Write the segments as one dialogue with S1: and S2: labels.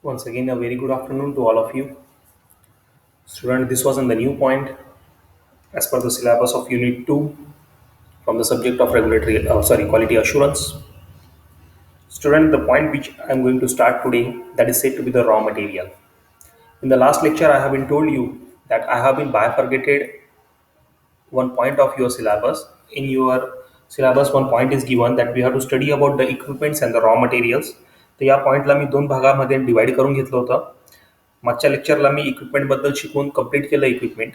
S1: Once again, a very good afternoon to all of you. Student, this was in the new point as per the syllabus of Unit 2 from the subject of quality assurance. Student, the point which I am going to start today, that is said to be the raw material. In the last lecture, I have been told you that I have been bifurcated one point of your syllabus. In your syllabus, one point is given that we have to study about the equipments and the raw materials. तर या पॉईंटला मी दोन भागामध्ये divide करून घेतलं होतं. मागच्या लेक्चरला मी इक्विपमेंटबद्दल शिकवून कंप्लीट केलं इक्विपमेंट.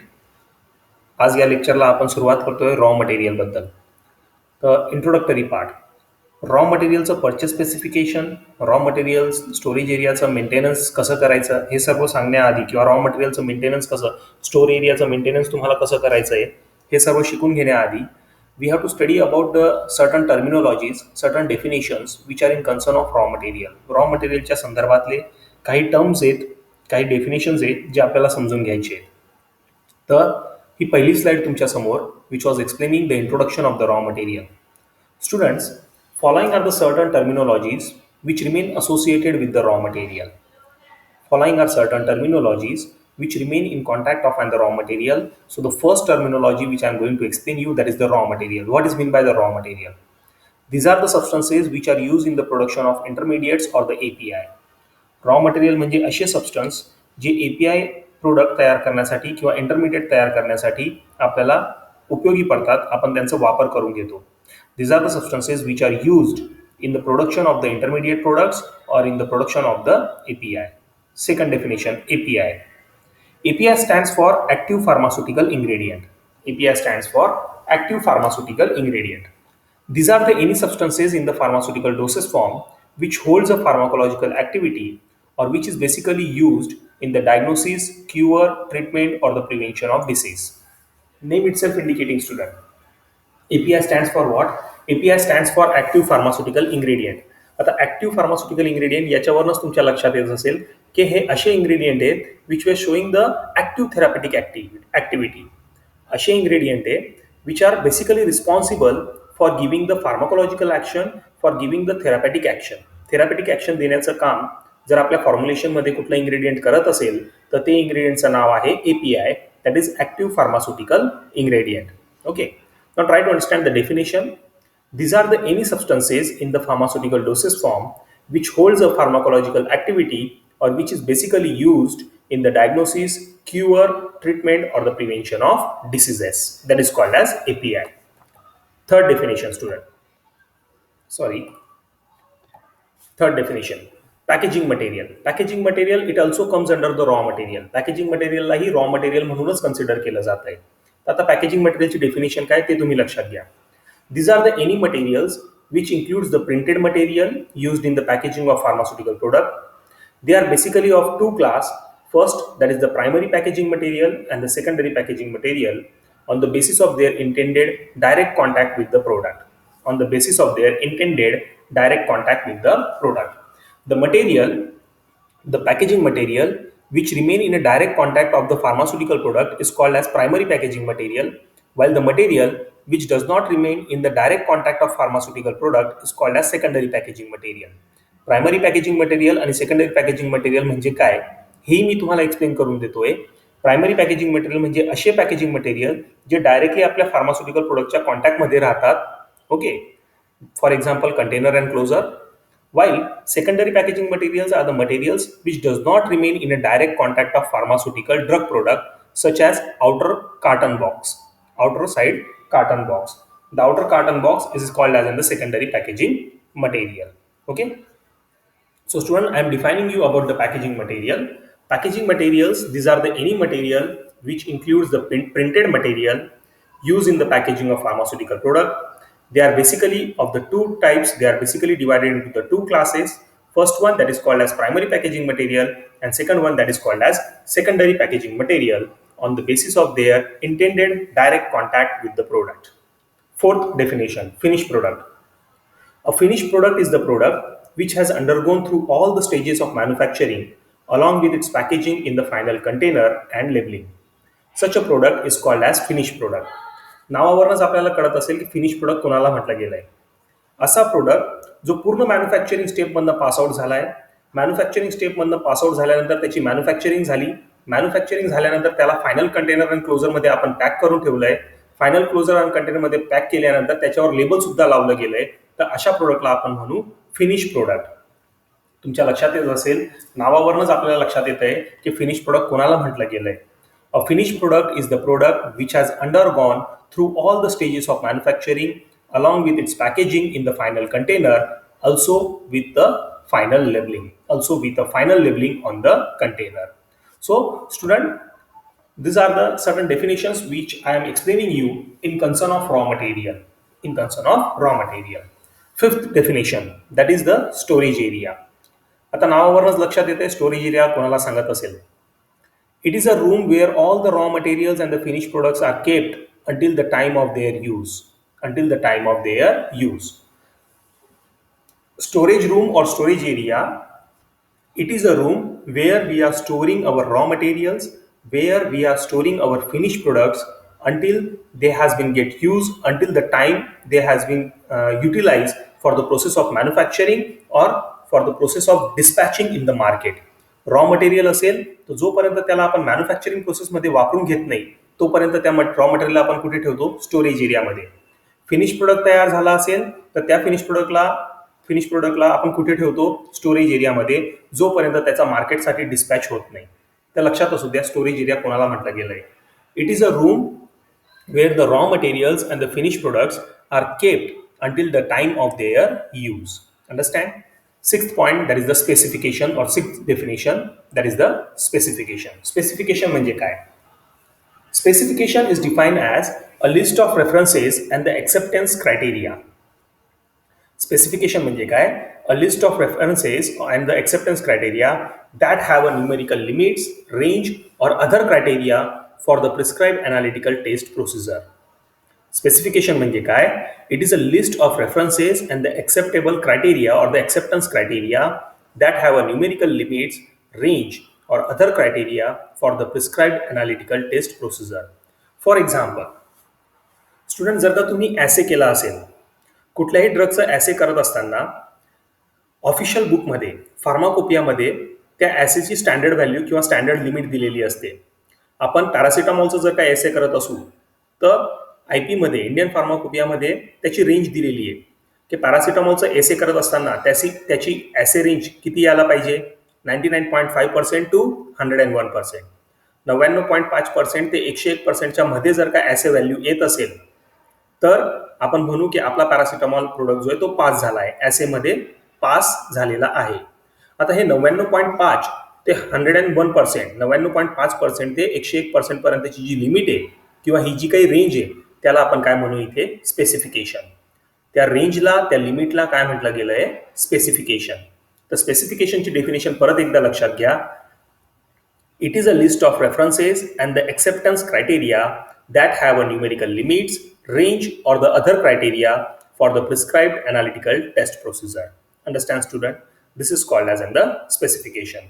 S1: आज या लेक्चरला आपण सुरुवात करतोय रॉ मटेरियलबद्दल. तर इंट्रोडक्टरी पार्ट, रॉ मटेरियलचं purchase specification, raw materials storage एरियाचं मेंटेनन्स कसं करायचं हे सर्व सांगण्याआधी किंवा रॉ मटेरियलचं मेंटेनन्स कसं, स्टोर एरियाचं मेंटेनन्स तुम्हाला कसं करायचं आहे हे सर्व शिकून घेण्याआधी we have to study about the certain terminologies, certain definitions which are in concern of raw material. Raw मटेरियलच्या संदर्भातले काही टर्म्स आहेत, काही डेफिनेशन्स आहेत जे आपल्याला समजून घ्यायचे आहेत. तर ही पहिली स्लाइड तुमच्या समोर which was explaining the introduction of the raw material. Students, following are the certain terminologies which remain associated with the raw material. Following are certain terminologies which remain in contact of and the raw material. So the first terminology which I am going to explain you, that is the raw material. What is meant by the raw material? These are the substances which are used in the production of intermediates or the API. Raw material म्हणजे असे substance जे API product तयार करण्यासाठी किंवा intermediate तयार करण्यासाठी आपल्याला उपयोगी पडतात, आपण त्यांचा वापर करून घेतो. These are the substances which are used in the production of the intermediate products or in the production of the API. Second definition, API. API stands for active pharmaceutical ingredient. API stands for active pharmaceutical ingredient. These are the any substances in the pharmaceutical dosage form which holds a pharmacological activity or which is basically used in the diagnosis, cure, treatment or the prevention of disease. Name itself indicating, student. API stands for what? API stands for active pharmaceutical ingredient. आता active pharmaceutical ingredient याच्यावरच तुमच्या लक्षात येत असेल की हे असे ingredient आहेत which way showing the active therapeutic activity. असे इंग्रेडियंट आहे which are basically responsible for giving the pharmacological action, for giving the therapeutic action. Therapeutic action देण्याचं काम जर आपल्या फॉर्म्युलेशनमध्ये कुठलं इंग्रेडियंट करत असेल तर ते इंग्रेडियंटचं नाव आहे API, that is active pharmaceutical ingredient. Okay, now try to understand the definition. These are the any substances in the pharmaceutical dosage form which holds a pharmacological activity or which is basically used in the diagnosis, cure, treatment or the prevention of diseases. That is called as API. Third definition, student. Third definition, packaging material. Packaging material, it also comes under the raw material. Packaging material लाही raw material म्हणूनच consider केलं जात आहे. आता packaging मटेरियलची definition काय ते तुम्ही लक्षात घ्या. These are the any materials which includes the printed material used in the packaging of pharmaceutical product. They are basically of two class. First, that is the primary packaging material and the secondary packaging material on the basis of their intended direct contact with the product. On the basis of their intended direct contact with the product. The material, the packaging material which remain in a direct contact of the pharmaceutical product is called as primary packaging material, while the material which does not remain in the direct contact of pharmaceutical product is called as secondary packaging material. Primary packaging material आणि secondary packaging material म्हणजे काय हे मी तुम्हाला explain करून देतोय. Primary packaging material म्हणजे असे packaging material जे डायरेक्टली आपल्या फार्मास्युटिकल प्रोडक्टच्या कॉन्टॅक्टमध्ये राहतात. Okay, for example container and closure. While secondary packaging materials are the materials which does not remain in a direct contact of pharmaceutical drug product, such as outer carton box, outer side carton box. The outer carton box is called as in the secondary packaging material. Okay. So student, I am defining you about the packaging material. Packaging materials, these are the any material which includes the printed material used in the packaging of pharmaceutical product. They are basically of the two types. They are basically divided into the two classes. First one, that is called as primary packaging material, and second one, that is called as secondary packaging material on the basis of their intended direct contact with the product. Fourth definition, finished product. A finished product is the product which has undergone through all the stages of manufacturing along with its packaging in the final container and labeling. Such a product is called as finished product. नावावरूनच आपल्याला कळत असेल की finish product कोणाला म्हटलं गेलंय. असा product जो पूर्ण मॅन्युफॅक्चरिंग स्टेपमधनं पास आउट झालाय, मॅन्युफॅक्चरिंग स्टेपमधनं पासआउट झाल्यानंतर त्याची मॅन्युफॅक्चरिंग झाली. मॅन्युफॅक्चरिंग झाल्यानंतर त्याला फायनल कंटेनर आणि क्लोजरमध्ये आपण पॅक करून ठेवलंय. फायनल क्लोजर आणि कंटेनरमध्ये पॅक केल्यानंतर त्याच्यावर लेबल सुद्धा लावलं गेलंय. तर अशा प्रोडक्टला आपण म्हणू फिनिश प्रोडक्ट. तुमच्या लक्षात येत असेल, नावावरूनच आपल्याला लक्षात येत आहे की फिनिश प्रोडक्ट कोणाला म्हटलं गेलंय. A finish product is the product which has undergone through all the stages of manufacturing along with its packaging in the final container, also with the final labeling on the container. So student, these are the certain definitions which I am explaining you in concern of raw material. Fifth definition, that is the storage area. आता नावावरूनच लक्षात येते storage area कोणाला सांगत असेल. It is a room where all the raw materials and the finished products are kept until the time of their use. Storage room or storage area, it is a room where we are storing our raw materials, where we are storing our finished products until they has been get used, until the time they has been utilized for the process of manufacturing or for the process of dispatching in the market. Raw material असेल तर जोपर्यंत त्याला आपण manufacturing प्रोसेसमध्ये वापरून घेत नाही तोपर्यंत त्या रॉ मटेरियल आपण कुठे ठेवतो, स्टोरेज एरियामध्ये. फिनिश प्रोडक्ट तयार झाला असेल तर त्या फिनिश प्रोडक्टला आपण कुठे ठेवतो, स्टोरेज एरियामध्ये, जोपर्यंत त्याचा मार्केटसाठी डिस्पॅच होत नाही. तर लक्षात असू द्या स्टोरेज एरिया कोणाला म्हटलं गेलंय. It is a room where the raw materials and the finished products are kept until the time of their use. Understand? Sixth point, that is the specification, or sixth definition, that is the specification. Specification म्हणजे काय? Specification is defined as a list of references and the acceptance criteria. Specification म्हणजे काय? A list of references and the acceptance criteria that have a numerical limits, range or other criteria for the prescribed analytical test procedure. Specification म्हणजे काय? It is a list of references and the acceptable criteria or the acceptance criteria that have a numerical limits, range or other criteria for the prescribed analytical test procedure. For example, student, जर का तुम्ही ॲसे केला असेल, कुठल्याही ड्रगचं ॲसे करत असताना official बुकमध्ये, फार्माकोपियामध्ये त्या ॲसेची स्टँडर्ड व्हॅल्यू किंवा स्टँडर्ड लिमिट दिलेली असते. आपण पॅरासिटामॉलचं जर का ॲसे करत असू तर आय पीमध्ये, इंडियन फार्माकोपियामध्ये त्याची रेंज दिलेली आहे की पॅरासिटामॉलचं एसे करत असताना त्याची ॲसे रेंज किती यायला पाहिजे, 99.5% to 101%. 99.5% ते 101%च्या मध्ये जर का ॲसे व्हॅल्यू येत असेल तर आपण म्हणू की आपला पॅरासिटामॉल प्रोडक्ट जो आहे तो पास झाला आहे, ॲसेमध्ये पास झालेला आहे. आता हे 99.5 ते 101%, 99.5% ते 101% पर्यंतची जी लिमिट आहे किंवा ही जी काही रेंज आहे त्याला आपण काय म्हणू इथे, स्पेसिफिकेशन. त्या रेंजला, त्या लिमिटला काय म्हटलं गेलं आहे, स्पेसिफिकेशन. तर स्पेसिफिकेशनची डेफिनेशन परत एकदा लक्षात घ्या. It is a list of references and the acceptance criteria that have a numerical limits, range or the other criteria for the prescribed analytical test procedure. Understand, student? This is called as the specification.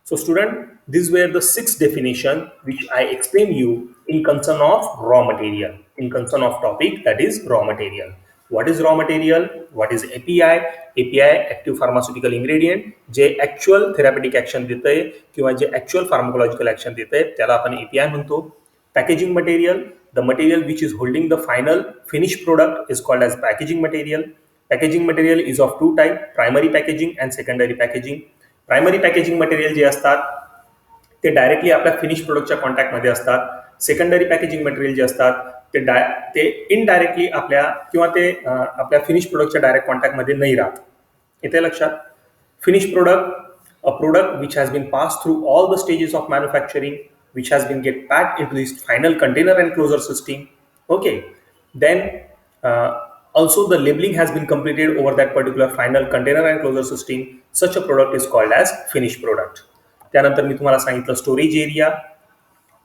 S1: So student, these were the 6 definition which I explained you in concern of raw material, in concern of topic that is raw material. What is raw material? What is API? API, active pharmaceutical ingredient, जे actual थेरॅपेटिक action देत आहे किंवा जे actual pharmacological action देत आहे त्याला आपण API म्हणतो. Packaging material, the material which is holding the final finish product is called as packaging material. Packaging material is of 2 type, primary packaging and secondary packaging. Primary packaging material जे असतात ते directly आपल्या finish प्रोडक्टच्या कॉन्टॅक्टमध्ये असतात. Secondary packaging material जे असतात ते indirectly आपल्या फिनिश प्रोडक्टच्या डायरेक्ट कॉन्टॅक्टमध्ये नाही राहत. येते लक्षात? Finish product, a product which has been pass through all the stages of manufacturing, which has been get packed into this final container and closure system. Okay, then also the labeling has been completed over that particular final container and closure system. Such a product is called as finished product. त्यानंतर मी तुम्हाला सांगितलं storage area,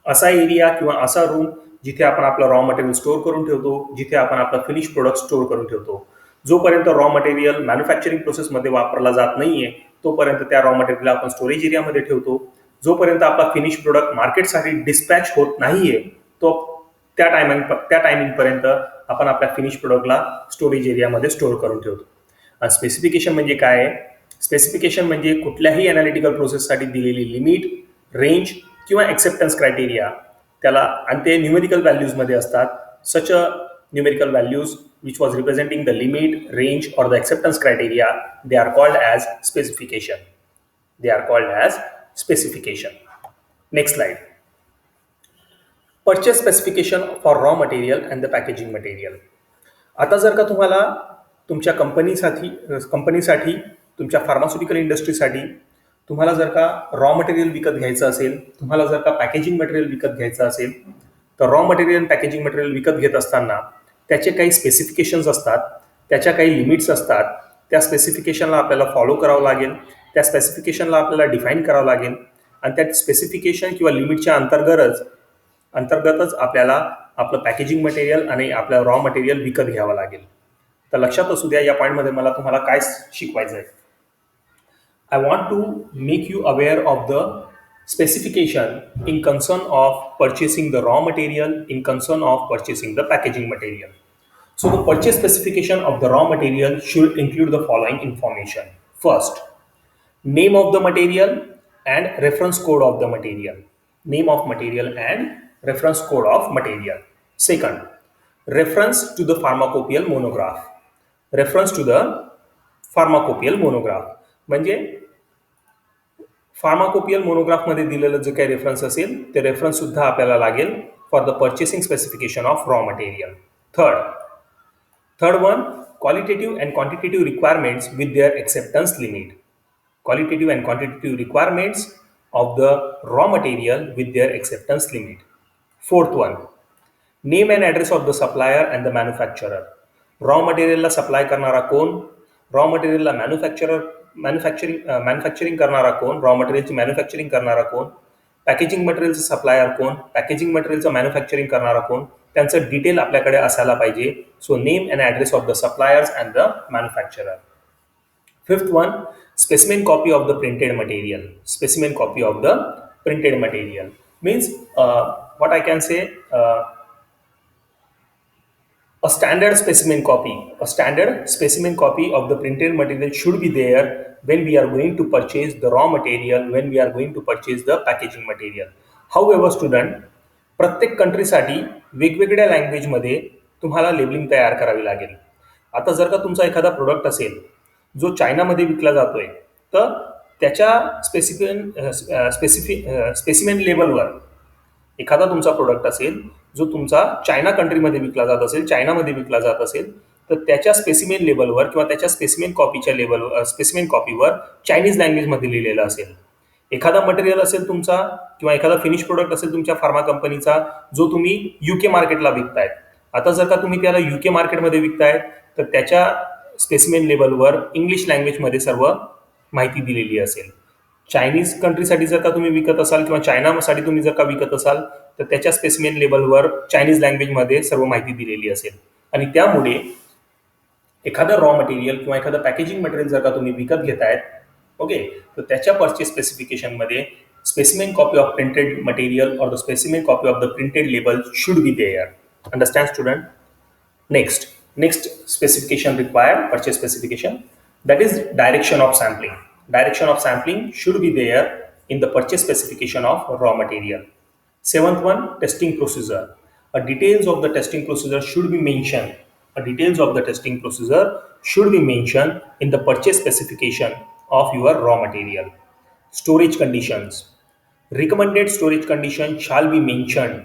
S1: असा area किंवा असा room जिथे आपण आपलं raw material store करून ठेवतो, जिथे आपण आपलं फिनिश प्रोडक्ट स्टोअर करून ठेवतो. जोपर्यंत रॉ मटेरियल मॅन्युफॅक्चरिंग प्रोसेसमध्ये वापरला जात नाहीये तोपर्यंत त्या रॉ मटेरियलला आपण स्टोरेज एरियामध्ये ठेवतो. जोपर्यंत आपला फिनिश प्रोडक्ट मार्केटसाठी डिस्पॅच होत नाहीये तो त्या टायमिंगपर्यंत आपण आपल्या फिनिश प्रोडक्टला स्टोरेज एरियामध्ये स्टोअर करून ठेवतो. स्पेसिफिकेशन म्हणजे काय? स्पेसिफिकेशन म्हणजे कुठल्याही अनालिटिकल प्रोसेससाठी दिलेली लिमिट, रेंज किंवा एक्सेप्टन्स क्रायटेरिया त्याला, आणि ते न्यूमेरिकल व्हॅल्यूजमध्ये असतात. Such a numerical values which was representing the limit, range or the acceptance criteria, they are called as specification. They are called as specification. Next slide. Purchase specification for raw material and the packaging material. आता जर का तुम्हाला तुमच्या कंपनीसाठी तुमच्या pharmaceutical इंडस्ट्रीसाठी तुम्हाला जर का रॉ मटेरियल विकत घ्यायचं असेल, तुम्हाला जर का पॅकेजिंग मटेरियल विकत घ्यायचं असेल, तर रॉ मटेरियल पॅकेजिंग मटेरियल विकत घेत असताना त्याचे काही स्पेसिफिकेशन्स असतात, त्याच्या काही लिमिट्स असतात. त्या स्पेसिफिकेशनला आपल्याला फॉलो करावं लागेल, त्या स्पेसिफिकेशनला आपल्याला डिफाईन करावं लागेल, आणि त्या स्पेसिफिकेशन किंवा लिमिटच्या अंतर्गतच आपल्याला आपलं पॅकेजिंग मटेरियल आणि आपलं रॉ मटेरियल विकत घ्यावं लागेल. तर लक्षात असू द्या, या पॉईंटमध्ये मला तुम्हाला काय शिकवायचं आहे. I want to make you aware of the specification in concern of purchasing the raw material, in concern of purchasing the packaging material. So the purchase specification of the raw material should include the following information. First, name of the material and reference code of the material. Name of material and reference code of material. Second, reference to the pharmacopoeial monograph. Reference to the pharmacopoeial monograph म्हणजे pharmacopoeial मोनोग्राफमध्ये दिलेलं जे काही reference असेल ते reference सुद्धा आपल्याला लागेल for the purchasing specification of raw material. Third one, qualitative and quantitative requirements with their acceptance limit. Qualitative and quantitative requirements of the raw material with their acceptance limit. Fourth one, name and address of the supplier and the manufacturer. Raw मटेरियलला supply करणारा कोण, raw मटेरियलला manufacturing करणारा कोण, raw मटेरियलची manufacturing करणारा कोण, packaging मटेरियलचं supplier कोण, packaging मटेरियलचं manufacturing करणारा कोण, त्यांचं डिटेल आपल्याकडे असायला पाहिजे. So name and address of the suppliers and the manufacturer. Fifth one, specimen copy of the printed material. Specimen copy of the printed material means what I can say, a standard specimen copy of the printed material should be there when we are going to purchase the raw material, when we are going to purchase the packaging material. However, student, प्रत्येक कंट्रीसाठी वेगवेगळ्या लँग्वेजमध्ये तुम्हाला labelling तयार करावी लागेल. आता जर का तुमचा एखादा प्रोडक्ट असेल जो चायनामध्ये विकला जातोय, तर त्याच्या स्पेसिमेन लेवलवर एखादा तुमचा प्रोडक्ट असेल जो तुमचा चायना कंट्रीमध्ये विकला जात असेल, तर त्याच्या स्पेसिमेन लेवलवर किंवा त्याच्या स्पेसिमेन कॉपीवर चायनीज लँग्वेजमध्ये लिहिलेलं असेल. एखादा मटेरियल असेल तुमचा किंवा एखादा फिनिश प्रोडक्ट असेल तुमच्या फार्मा कंपनीचा जो तुम्ही UK मार्केटला विकताय. आता जर का तुम्ही त्याला UK मार्केटमध्ये विकताय तर त्याच्या स्पेसिमेन लेवलवर इंग्लिश लँग्वेजमध्ये सर्व माहिती दिलेली असेल. चायनीज कंट्रीसाठी जर का तुम्ही विकत असाल किंवा चायनासाठी तुम्ही जर का विकत असाल तर त्याच्या स्पेसिमेन लेवलवर चायनीज लँग्वेजमध्ये सर्व माहिती दिलेली असेल. आणि त्यामुळे एखादं रॉ मटेरियल किंवा एखादं पॅकेजिंग मटेरियल जर का तुम्ही विकत घेतायत, ओके, तर त्याच्या पर्चेस स्पेसिफिकेशनमध्ये specimen copy of printed material और the specimen copy of the printed label should be there. Understand student? Next specification required, purchase specification, that is direction of sampling. Direction of sampling should be there in the purchase specification of raw material. Seventh one, testing procedure. Details of the testing procedure should be mentioned. Details of the testing procedure should be mentioned in the purchase specification of your raw material. Storage conditions. Recommended storage condition shall be mentioned.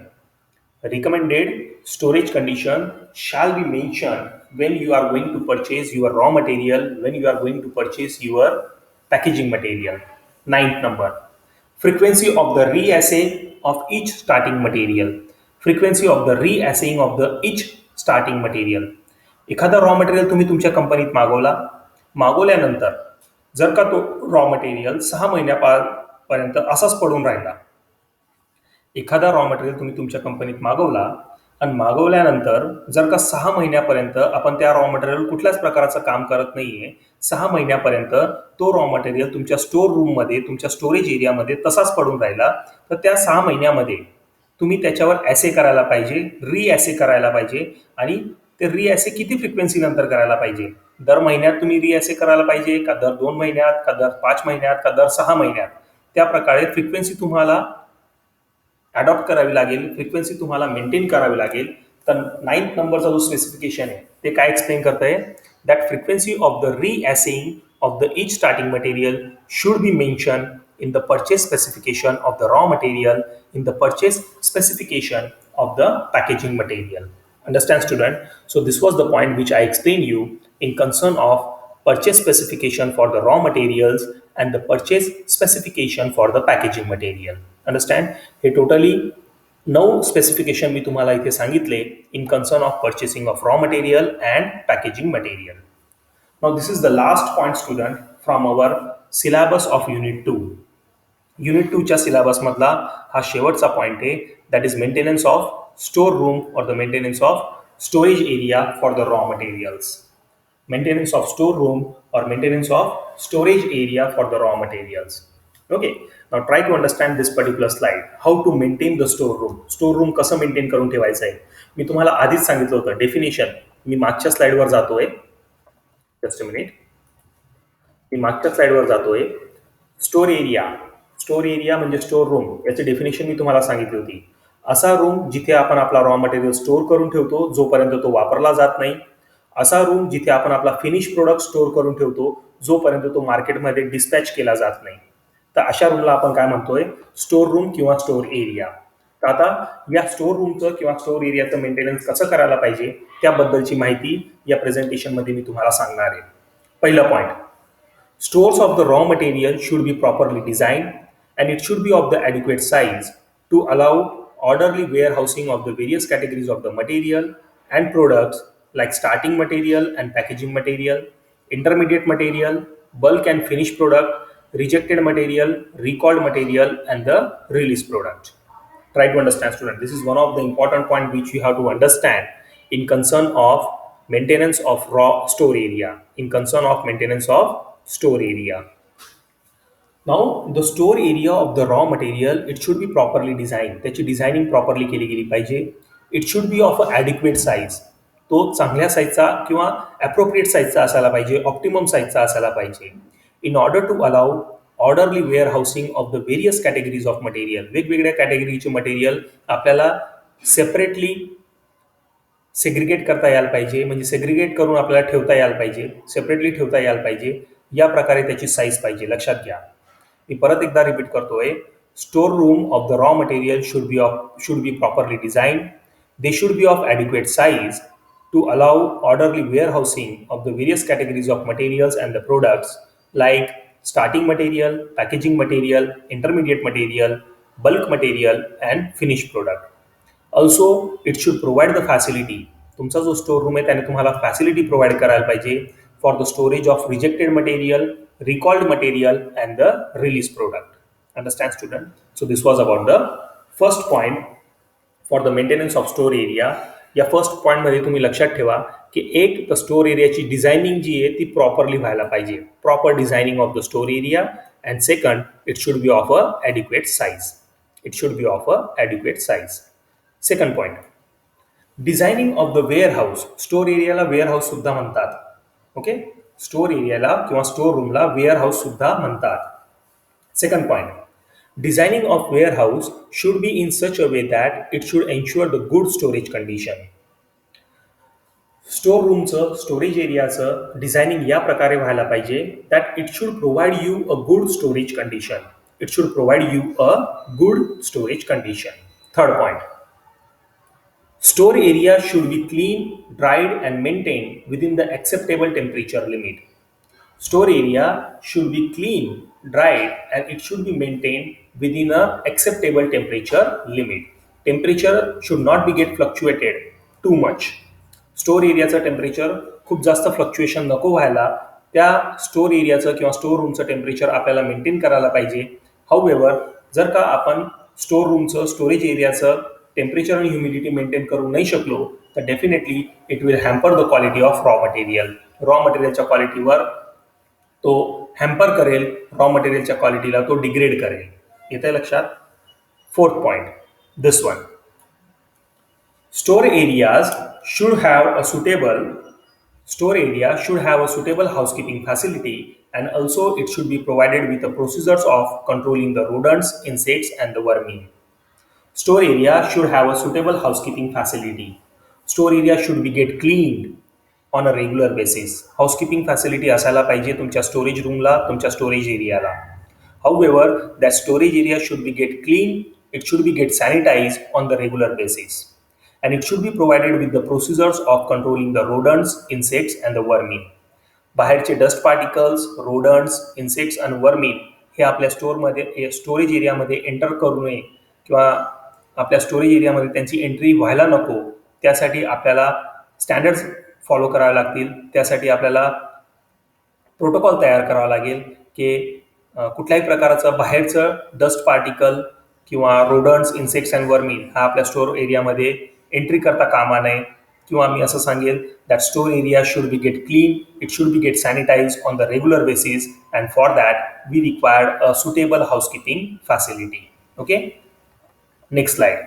S1: Recommended storage condition shall be mentioned when you are going to purchase your raw material, when you are going to purchase your packaging material. Ninth number, frequency of the reassay of each starting material. Frequency of the reassaying of the each starting material. एखादा raw material तुम्ही तुमच्या कंपनीत मागवल्यानंतर जर का तो raw material 6 महिन्यापर्यंत असाच पडून राहिला, एखादा रॉ मटेरियल तुम्ही तुमच्या कंपनीत मागवला आणि मागवल्यानंतर जर का 6 महिन्यापर्यंत आपण त्या रॉ मटेरियल कुठल्याच प्रकारचं काम करत नाहीये, 6 महिन्यापर्यंत तो रॉ मटेरियल तुमच्या स्टोर रूममध्ये, तुमच्या स्टोरेज एरियामध्ये तसाच पडून राहिला, तर त्या 6 महिन्यामध्ये तुम्ही त्याच्यावर ॲसे करायला पाहिजे, रिॲसे करायला पाहिजे आणि ते रीअसे किती फ्रिक्वेन्सी नंतर करायला पाहिजे. दर महिन्यात तुम्ही रीअसे करायला पाहिजे का दर 2 महिन्यात का दर 5 महिन्यात का दर 6 महिन्यात, त्या प्रकारे फ्रिक्वेन्सी तुम्हाला अडॉप्ट करावी लागेल, फ्रिक्वेन्सी तुम्हाला मेंटेन करावी लागेल. तर 9th नंबरचा जो स्पेसिफिकेशन आहे ते काय एक्सप्लेन करत आहे, that frequency of the reassaying of the each starting material should be mentioned in the purchase specification of the raw material, in the purchase specification of the packaging material. Understand, student? So this was the point which I explained you in concern of purchase specification for the raw materials and the purchase specification for the packaging material. Understand? हे totally 9 specification मी तुम्हाला इथे सांगितले in concern of purchasing of raw material and packaging material. Now this is the last point, student, from our syllabus of Unit 2. Unit 2 च्या syllabus मधला हा शेवटचा point आहे, that is maintenance of store room और the maintenance of storage area for the raw materials. Maintenance of store room or maintenance of storage area for the raw materials. Okay, now try to understand this particular slide. How to maintain the store room. Store room कसं maintain करून ठेवायचं आहे. मी तुम्हाला आधीच सांगितलं होतं definition. मी मागच्या स्लाइडवर जातोय. Just a minute. मी मागच्या स्लाइडवर जातोय. स्टोर एरिया म्हणजे स्टोर रूम. याची डेफिनेशन मी तुम्हाला सांगितली होती. असा रूम जिथे आपण आपला रॉ मटेरियल स्टोर करून ठेवतो जोपर्यंत तो वापरला जात नाही. असा रूम जिथे आपण आपला फिनिश प्रोडक्ट स्टोर करून ठेवतो जोपर्यंत तो मार्केटमध्ये डिस्पॅच केला जात नाही. तर अशा रूमला आपण काय म्हणतोय, स्टोर रूम किंवा स्टोर एरिया. तर आता या स्टोर रूमचं किंवा स्टोर एरियाचं मेंटेनन्स कसं करायला पाहिजे त्याबद्दलची माहिती या प्रेझेंटेशनमध्ये मी तुम्हाला सांगणार आहे. पहिला point, stores of the raw material should be properly design and it should be of the adequate size to allow orderly warehousing of the various categories of the material and products like starting material and packaging material, intermediate material, bulk and finished product, rejected material, recalled material, and the released product. Try to understand, student. This is one of the important point which you have to understand in concern of maintenance of raw store area. In concern of maintenance of store area. Now, the store area of the raw material, it should be properly designed. त्याची designing properly केली गेली पाहिजे. It should be of a adequate size. तो चांगल्या साईजचा किंवा appropriate साईजचा असायला पाहिजे, ऑप्टिमम साईजचा असायला पाहिजे. In order to allow orderly warehousing of the various categories of material. वेगवेगळ्या कॅटेगरीचे मटेरियल आपल्याला सेपरेटली सेग्रिगेट करता यायला पाहिजे, म्हणजे सेग्रिगेट करून आपल्याला ठेवता यायला पाहिजे, सेपरेटली ठेवता यायला पाहिजे. या प्रकारे त्याची साईज पाहिजे. लक्षात घ्या. मी परत एकदा रिपीट करतोय. Store room of the raw material should be properly design. They should be of adequate size to allow orderly warehousing of the various categories of materials and the products like starting material, packaging material, intermediate material, bulk material and finish product. Also it should provide the facility. तुमचा जो store room आहे त्याने तुम्हाला facility provide करायला पाहिजे for the storage of rejected material, recalled material and the released product. Understand, student? So this was about the first point for the maintenance of store area. या first point मध्ये तुम्ही लक्षात ठेवा की एक तर स्टोर एरियाची डिझायनिंग जी आहे ती प्रॉपरली व्हायला पाहिजे. Proper designing of the store area. And second, it should be of a adequate size. It should be of a adequate size. Second point, designing of the warehouse. Store एरियाला warehouse सुद्धा म्हणतात. Okay, store एरियाला किंवा store रूमला wear house सुद्धा म्हणतात. Second point, designing of warehouse should be in such a way that it should ensure the good storage condition. Store रूमचं, storage एरियाचं designing या प्रकारे व्हायला पाहिजे that it should provide you a good storage condition. It should provide you a good storage condition. Third point, store area should be clean, dried and maintained within the acceptable temperature limit. Store area should be clean, dried and it should be maintained within a acceptable temperature limit. Temperature should not be get fluctuated too much. Store एरियाचं temperature खूप जास्त fluctuation नको व्हायला. त्या store एरियाचं किंवा store रूमचं temperature आपल्याला मेंटेन करायला पाहिजे. हाऊएव्हर जर का आपण स्टोर रूमचं, स्टोरेज एरियाचं टेम्परेचर आणि ह्युमिडिटी मेंटेन करू नाही शकलो तर definitely it will hamper the quality of raw material. Raw मटेरियलच्या क्वालिटीवर तो हॅम्पर करेल, रॉ मटेरियलच्या क्वालिटीला तो डिग्रेड करेल. येतंय लक्षात? Fourth point, this one, Store areas should have a suitable Store area should have a suitable housekeeping facility, and also it should be provided with the procedures of controlling the rodents, insects and the vermin. Store area should have a suitable housekeeping facility. Store area should be get cleaned on a regular basis. Housekeeping facility असायला पाहिजे तुमच्या storage रूमला, तुमच्या storage areola. However, that storage area should be get clean, it should be get sanitized on the regular basis. And it should be provided with the procedures of controlling the rodents, insects and the vermin. बाहेरचे dust particles, रोडंट्स, insects आणि vermin हे आपल्या स्टोअरमध्ये storage एरियामध्ये enter करू नये किंवा आपल्या स्टोरेज एरियामध्ये त्यांची एंट्री व्हायला नको. त्यासाठी आपल्याला स्टँडर्ड्स फॉलो करावे लागतील. त्यासाठी आपल्याला प्रोटोकॉल तयार करावा लागेल की कुठल्याही प्रकारचं बाहेरचं डस्ट पार्टिकल किंवा रोडंट्स, इन्सेक्ट्स अँड वर्मिन हा आपल्या स्टोअर एरियामध्ये एंट्री करता कामा नये. किंवा मी असं सांगेल that store area should be get clean, it should be get sanitize on the regular basis, and for that we required a suitable housekeeping facility. Okay, next slide.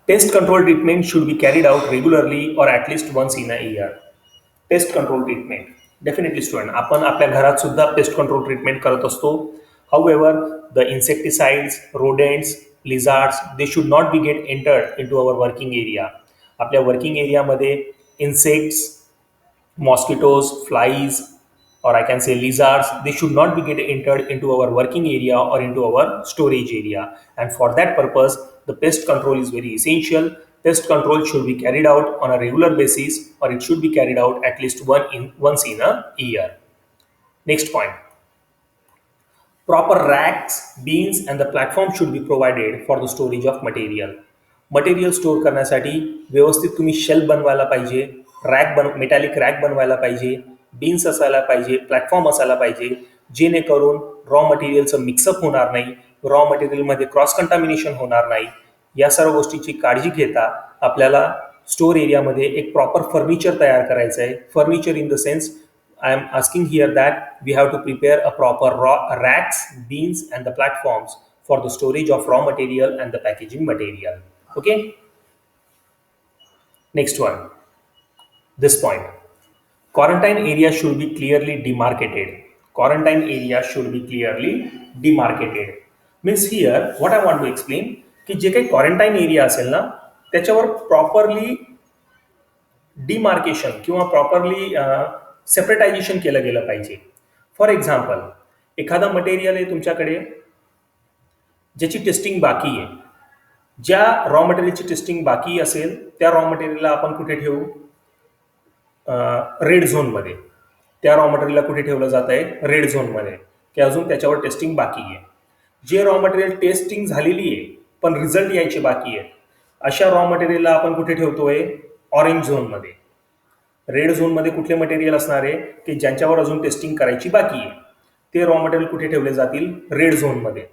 S1: Pest control treatment should be carried out regularly or at least once in a year. Pest control treatment. Definitely student, आपण आपल्या घरात सुद्धा pest control treatment करत असतो. However, the insecticides, rodents, lizards, they should not be get entered into our working area. आपल्या working एरियामध्ये insects, mosquitoes, flies, or I can say lizards, they should not be get entered into our working area or into our storage area. And for that purpose, the pest control is very essential. Pest control should be carried out on a regular basis, or it should be carried out at least once in a year. Next point. Proper racks, bins and the platform should be provided for the storage of material. Material store करण्यासाठी व्यवस्थित तुम्ही shelf बनवायला पाहिजे, metallic rack बनवायला पाहिजे, beans असायला पाहिजे, platform असायला पाहिजे, जेणेकरून रॉ मटेरियलचं मिक्सअप होणार नाही, रॉ मटेरियलमध्ये क्रॉस कंटामिनेशन होणार नाही. या सर्व गोष्टीची काळजी घेता आपल्याला स्टोअर एरियामध्ये एक प्रॉपर फर्निचर तयार करायचं आहे. Furniture in the sense I am asking here that we have to prepare a proper racks, bins and the platforms for the storage of raw material and the packaging material. Okay. Next one. This point. Quarantine area should be clearly demarcated. Quarantine area should be clearly demarcated. Means here what I want to explain की जे काही quarantine area असेल ना त्याच्यावर properly demarcation किंवा properly सेपरेटायझेशन केलं गेलं पाहिजे. फॉर एक्झाम्पल, एखादा मटेरियल आहे तुमच्याकडे ज्याची टेस्टिंग बाकी आहे, ज्या रॉ मटेरियलची टेस्टिंग बाकी असेल त्या रॉ मटेरियलला आपण कुठे ठेवू? रेड झोनमध्ये. त्या रॉ मटेरियलला कुठे ठेवलं जात आहे? रेड झोनमध्ये, की अजून त्याच्यावर टेस्टिंग बाकी आहे. जे रॉ मटेरियल टेस्टिंग झालेली आहे पण रिझल्ट यायचे बाकी आहे अशा रॉ मटेरियलला आपण कुठे ठेवतोय? ऑरेंज झोनमध्ये. रेड झोनमध्ये कुठले मटेरियल असणार आहे की ज्यांच्यावर अजून टेस्टिंग करायची बाकी आहे ते रॉ मटेरियल कुठे ठेवले जातील? रेड झोनमध्ये.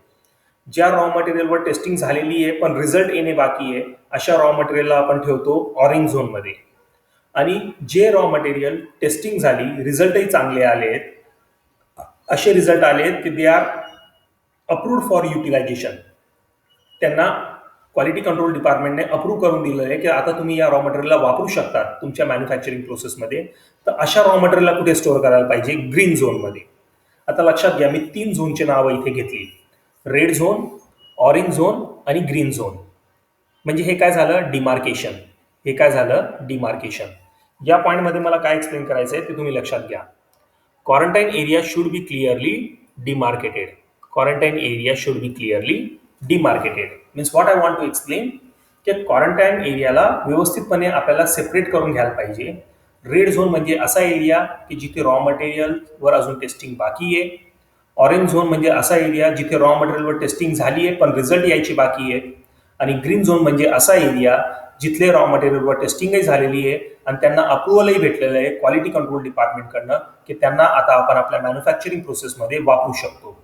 S1: ज्या रॉ मटेरियलवर टेस्टिंग झालेली आहे पण रिझल्ट येणे बाकी आहे अशा रॉ मटेरियलला आपण ठेवतो ऑरेंज झोनमध्ये. आणि जे रॉ मटेरियल टेस्टिंग झाली, रिझल्टही चांगले आले, असे रिझल्ट आले की they are approved for utilization, त्यांना क्वालिटी कंट्रोल डिपार्टमेंटने अप्रूव्ह करून दिलं आहे की आता तुम्ही या रॉ मटेरियलला वापरू शकता तुमच्या मॅन्युफॅक्चरिंग प्रोसेसमध्ये. तर अशा रॉ मटेरियलला कुठे स्टोअर करायला पाहिजे? ग्रीन झोनमध्ये. आता लक्षात घ्या, मी 3 झोनची नावं इथे घेतली, रेड झोन, ऑरेंज झोन आणि ग्रीन झोन. म्हणजे हे काय झालं? डिमार्केशन. हे काय झालं? डिमार्केशन. या पॉईंटमध्ये मला काय एक्सप्लेन करायचं आहे ते तुम्ही लक्षात घ्या. Quarantine area should be clearly demarcated. Quarantine area should be clearly demarcated. Means what I want to explain की क्वारंटाईन एरियाला व्यवस्थितपणे आपल्याला सेपरेट करून घ्यायला पाहिजे. रेड झोन म्हणजे असा एरिया की जिथे रॉ मटेरियलवर अजून टेस्टिंग बाकी आहे. ऑरेंज झोन म्हणजे असा एरिया जिथे रॉ मटेरियलवर टेस्टिंग झाली आहे पण रिझल्ट यायची बाकी आहे. आणि ग्रीन झोन म्हणजे असा एरिया जिथले रॉ मटेरियलवर टेस्टिंगही झालेली आहे आणि त्यांना अप्रुव्हलही भेटलेलं आहे क्वालिटी कंट्रोल डिपार्टमेंटकडनं की त्यांना आता आपण आपल्या मॅन्युफॅक्चरिंग प्रोसेसमध्ये वापरू शकतो.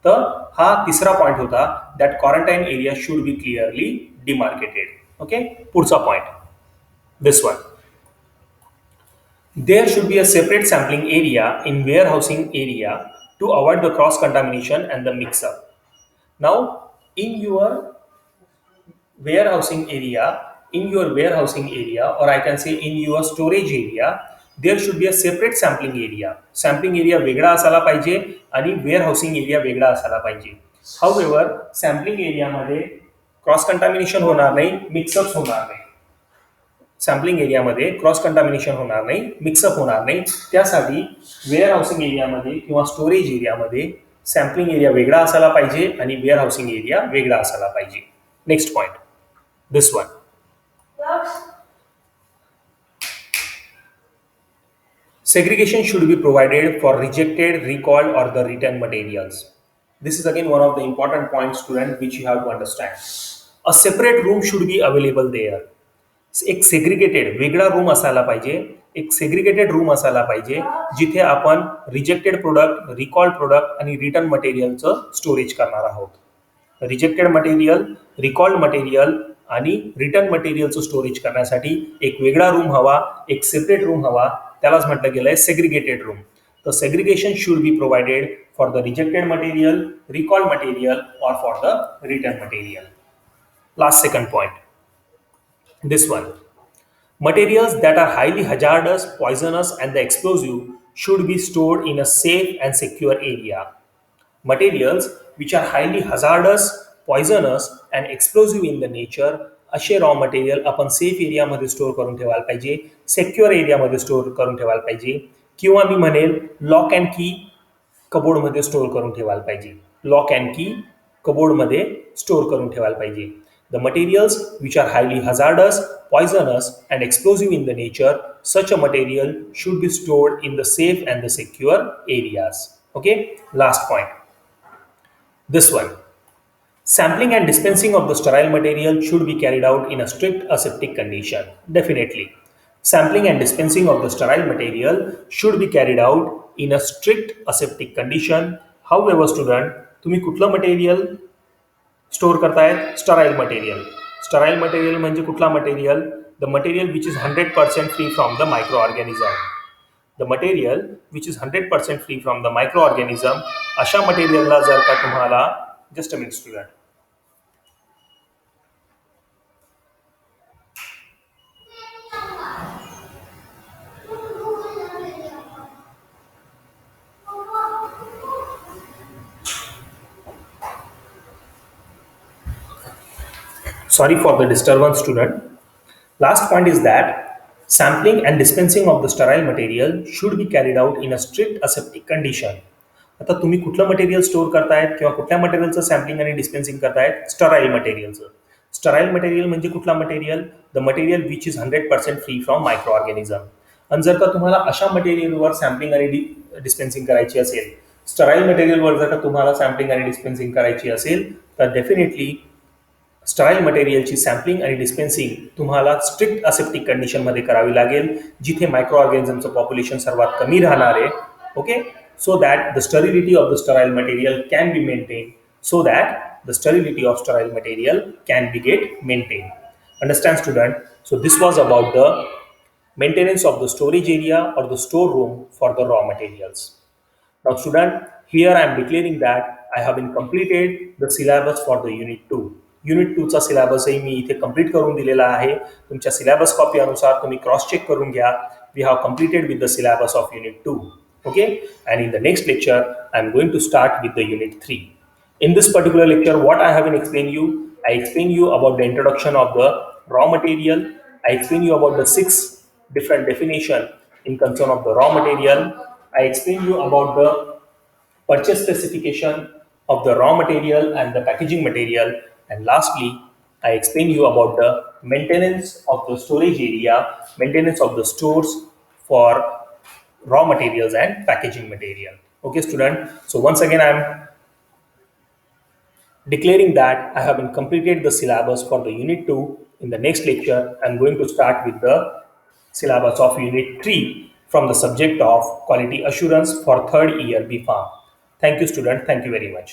S1: तर हा तिसरा पॉईंट होता, that quarantine area should be clearly demarcated. Okay, पुढचा point, this one. There should be a separate sampling area in warehousing area to avoid the cross contamination and the mix up. Now, in your warehousing area, in your warehousing area, or I can say in your storage area, there should be a separate sampling area. Sampling area वेगळा असायला पाहिजे आणि warehousing area वेगळा असायला पाहिजे. However, sampling area मध्ये cross contamination होणार नाही, मिक्सअप होणार नाही. सॅम्पलिंग एरियामध्ये क्रॉस कंटामिनेशन होणार नाही, मिक्सअप होणार नाही. त्यासाठी वेअर हाऊसिंग एरियामध्ये किंवा स्टोरेज एरियामध्ये सॅम्पलिंग एरिया वेगळा असायला पाहिजे आणि वेअर हाऊसिंग एरिया वेगळा असायला पाहिजे. Next point, this one. Segregation should be provided for rejected, recalled, or the returned materials. This is again one of the important points, student, which you have to understand. A separate room should be available there. एक segregated वेगळा room असायला पाहिजे, एक segregated room असायला पाहिजे जिथे आपण rejected product, recalled product आणि रिटर्न मटेरियलचं स्टोरेज करणार आहोत. रिजेक्टेड मटेरियल, रिकॉल्ड मटेरियल आणि रिटर्न मटेरियलचं स्टोरेज करण्यासाठी एक वेगळा रूम हवा, एक सेपरेट रूम हवा. त्यालाच म्हटलं गेलं आहे सेग्रिगेटेड रूम. तर segregation should be provided for the rejected material, recalled material और for the return material. Last second point, this one. Materials that are highly hazardous, poisonous, and the explosive should be stored in a safe and secure area. Materials which are highly hazardous, poisonous, and explosive in the nature, असे raw material आपण safe एरियामध्ये store करून ठेवायला पाहिजे, secure एरियामध्ये store करून ठेवायला पाहिजे, किंवा मी म्हणेल लॉक अँड की कबोर्डमध्ये स्टोअर करून ठेवायला पाहिजे. लॉक अँड की कबोर्डमध्ये स्टोअर करून ठेवायला पाहिजे. The materials which are highly hazardous, poisonous, and explosive in the nature, such a material should be stored in the safe and the secure areas. Okay, last point. This one. Sampling and dispensing of the sterile material should be carried out in a strict aseptic condition. Definitely. Sampling and dispensing of the sterile material should be carried out in a strict aseptic condition. However, student, तुम्ही कुठलं material store करतायत? Sterile material. Sterile material म्हणजे कुठला material? The material which is 100% free from the micro organism. The material which is 100% free from the micro organism. अशा मटेरियलला जर का तुम्हाला, just a minute student, sorry for the disturbance, student. Last point is that sampling and dispensing of the sterile material should be carried out in a strict aseptic condition. आता तुम्ही कुठलं material store करतायत किंवा कुठल्या मटेरियलचं sampling आणि डिस्पेन्सिंग करतायत? Sterile मटेरियलचं. Sterile material म्हणजे कुठला material? The material which is 100% free from micro organism. आणि जर का तुम्हाला अशा मटेरियलवर सॅम्पलिंग आणि डिस्पेन्सिंग करायची असेल, स्टराईल मटेरियलवर जर का तुम्हाला सॅम्पलिंग आणि डिस्पेन्सिंग करायची असेल, तर डेफिनेटली स्टराईल मटेरियलची सॅम्पलिंग आणि डिस्पेन्सिंग तुम्हाला स्ट्रिक्ट असेप्टिक कंडिशनमध्ये करावी लागेल, जिथे मायक्रो ऑर्गॅनिझमचं पॉप्युलेशन सर्वात कमी राहणार आहे. Okay, so that the sterility of the sterile material can be maintained, so that the sterility of sterile material can be get maintained. Understand, student? So this was about the maintenance of the storage area or the store room for the raw materials. Now, student, here I am declaring that I have been completed the syllabus for the unit 2. Unit 2चा सिलेबसही मी इथे complete करून दिलेला आहे. तुमच्या syllabus copy अनुसार तुम्ही cross check करून घ्या. We have completed with the syllabus of unit 2. Okay, and in the next lecture I am going to start with the unit 3. In this particular lecture, what I have been explained you, I explain you about the introduction of the raw material. I explain you about the 6 different definition in concern of the raw material. I explain you about the purchase specification of the raw material and the packaging material, and lastly I explain you about the maintenance of the storage area, maintenance of the stores for raw materials and packaging material. Okay, student, so once again I am declaring that I have been completed the syllabus for the unit 2. In the next lecture I am going to start with the syllabus of unit 3 from the subject of quality assurance for third year B Farm. Thank you, student. Thank you very much.